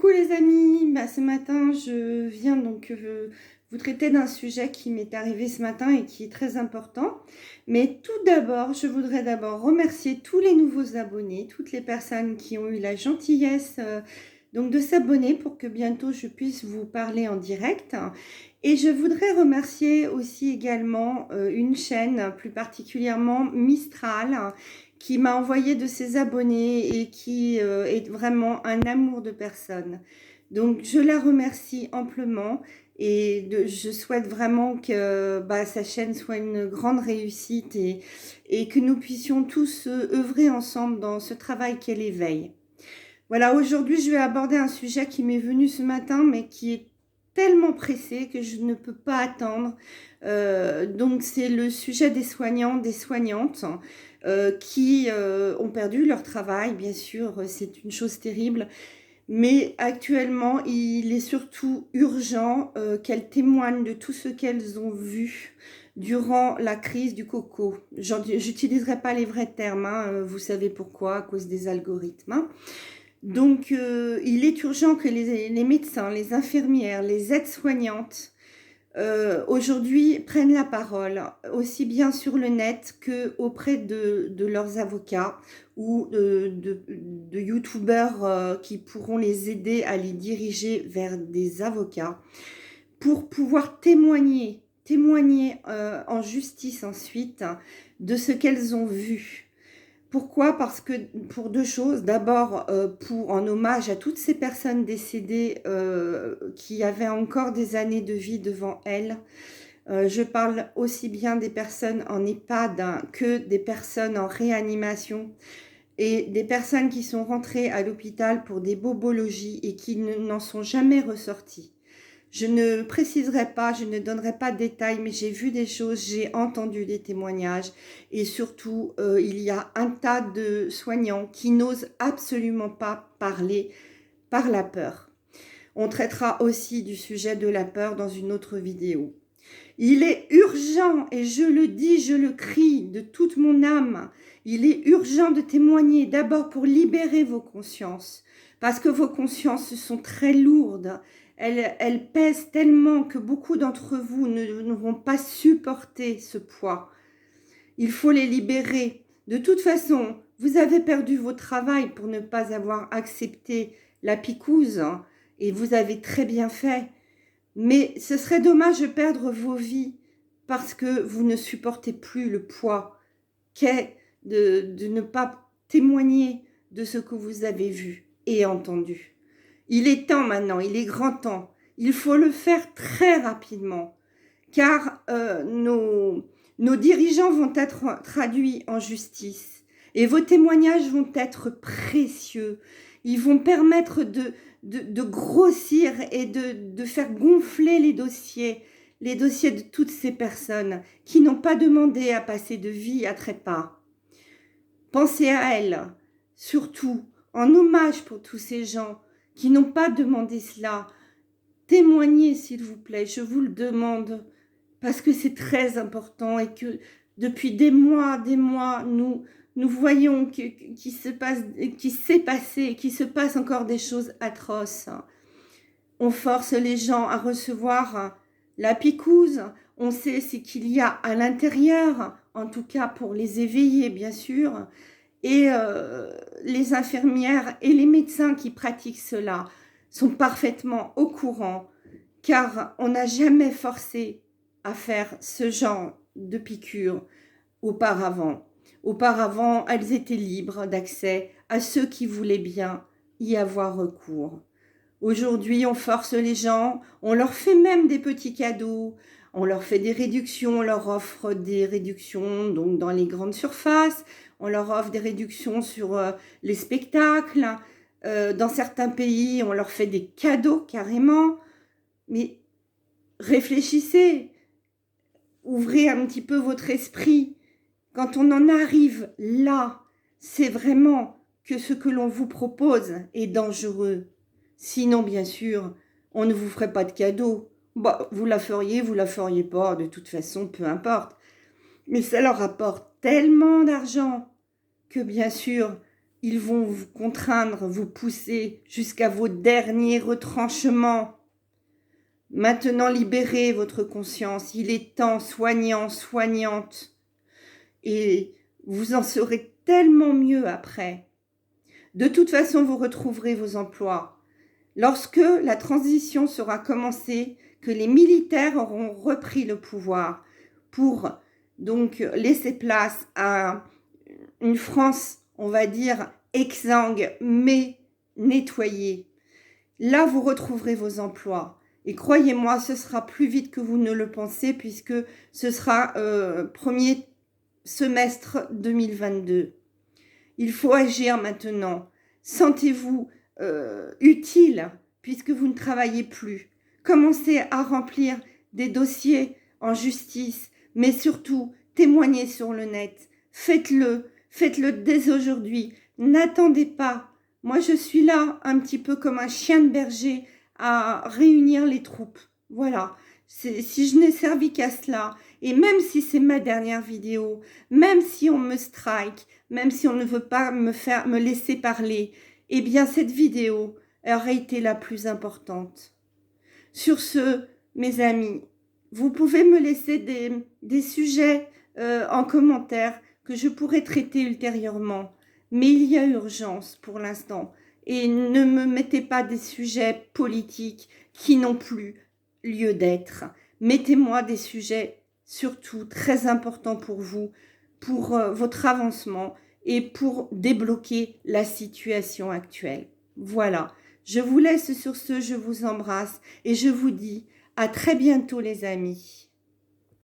Coucou les amis, ce matin je viens donc vous traiter d'un sujet qui m'est arrivé ce matin et qui est très important. Mais tout d'abord, je voudrais d'abord remercier tous les nouveaux abonnés, toutes les personnes qui ont eu la gentillesse donc de s'abonner pour que bientôt je puisse vous parler en direct. Et je voudrais remercier aussi également une chaîne, plus particulièrement Mistral, qui m'a envoyé de ses abonnés et qui est vraiment un amour de personne. Donc je la remercie amplement et je souhaite vraiment que sa chaîne soit une grande réussite et que nous puissions tous œuvrer ensemble dans ce travail qu'est l'éveil. Voilà, aujourd'hui je vais aborder un sujet qui m'est venu ce matin mais qui est tellement pressé que je ne peux pas attendre. Donc c'est le sujet des soignants, des soignantes qui ont perdu leur travail, bien sûr, c'est une chose terrible. Mais actuellement, il est surtout urgent qu'elles témoignent de tout ce qu'elles ont vu durant la crise du coco. J'utiliserai pas les vrais termes, hein, vous savez pourquoi, à cause des algorithmes. Hein. Donc, il est urgent que les médecins, les infirmières, les aides-soignantes, aujourd'hui prennent la parole, aussi bien sur le net qu'auprès de leurs avocats ou de youtubeurs qui pourront les aider à les diriger vers des avocats pour pouvoir témoigner en justice ensuite de ce qu'elles ont vu. Pourquoi? Parce que pour deux choses. D'abord, en hommage à toutes ces personnes décédées qui avaient encore des années de vie devant elles. Je parle aussi bien des personnes en EHPAD que des personnes en réanimation et des personnes qui sont rentrées à l'hôpital pour des bobologies et qui n'en sont jamais ressorties. Je ne préciserai pas, je ne donnerai pas de détails, mais j'ai vu des choses, j'ai entendu des témoignages et surtout, il y a un tas de soignants qui n'osent absolument pas parler par la peur. On traitera aussi du sujet de la peur dans une autre vidéo. Il est urgent, et je le dis, je le crie de toute mon âme, il est urgent de témoigner d'abord pour libérer vos consciences, parce que vos consciences sont très lourdes. Elles pèsent tellement que beaucoup d'entre vous ne vont pas supporter ce poids. Il faut les libérer. De toute façon, vous avez perdu votre travail pour ne pas avoir accepté la picouse, hein, et vous avez très bien fait. Mais ce serait dommage de perdre vos vies parce que vous ne supportez plus le poids qu'est de ne pas témoigner de ce que vous avez vu et entendu. Il est temps maintenant, il est grand temps. Il faut le faire très rapidement, car nos dirigeants vont être traduits en justice et vos témoignages vont être précieux. Ils vont permettre de grossir et de faire gonfler les dossiers de toutes ces personnes qui n'ont pas demandé à passer de vie à trépas. Pensez à elles, surtout en hommage pour tous ces gens qui n'ont pas demandé cela. Témoignez, s'il vous plaît, je vous le demande, parce que c'est très important et que depuis des mois, nous voyons qu'il se passe encore des choses atroces. On force les gens à recevoir la picouse, on sait ce qu'il y a à l'intérieur, en tout cas pour les éveiller, bien sûr. Et les infirmières et les médecins qui pratiquent cela sont parfaitement au courant, car on n'a jamais forcé à faire ce genre de piqûres auparavant. Auparavant, elles étaient libres d'accès à ceux qui voulaient bien y avoir recours. Aujourd'hui, on force les gens, on leur fait même des petits cadeaux, on leur fait des réductions, on leur offre des réductions donc dans les grandes surfaces, on leur offre des réductions sur les spectacles. Dans certains pays, on leur fait des cadeaux carrément. Mais réfléchissez, ouvrez un petit peu votre esprit. Quand on en arrive là, c'est vraiment que ce que l'on vous propose est dangereux. Sinon, bien sûr, on ne vous ferait pas de cadeau. Vous la feriez pas, de toute façon, peu importe. Mais ça leur apporte tellement d'argent que, bien sûr, ils vont vous contraindre, vous pousser jusqu'à vos derniers retranchements. Maintenant, libérez votre conscience. Il est temps, soignants, soignantes. Et vous en serez tellement mieux après. De toute façon, vous retrouverez vos emplois. Lorsque la transition sera commencée, que les militaires auront repris le pouvoir pour donc laisser place à une France, on va dire, exsangue, mais nettoyée. Là, vous retrouverez vos emplois. Et croyez-moi, ce sera plus vite que vous ne le pensez, puisque ce sera premier semestre 2022. Il faut agir maintenant. Sentez-vous utile, puisque vous ne travaillez plus. Commencez à remplir des dossiers en justice, mais surtout, témoignez sur le net. Faites-le dès aujourd'hui. N'attendez pas. Moi, je suis là un petit peu comme un chien de berger à réunir les troupes. Voilà. Si je n'ai servi qu'à cela, et même si c'est ma dernière vidéo, même si on me strike, même si on ne veut pas me laisser parler, eh bien, cette vidéo aurait été la plus importante. Sur ce, mes amis, vous pouvez me laisser des sujets en commentaire que je pourrai traiter ultérieurement. Mais il y a urgence pour l'instant. Et ne me mettez pas des sujets politiques qui n'ont plus lieu d'être. Mettez-moi des sujets surtout très importants pour vous, pour votre avancement et pour débloquer la situation actuelle. Voilà. Je vous laisse sur ce, je vous embrasse et je vous dis à très bientôt les amis.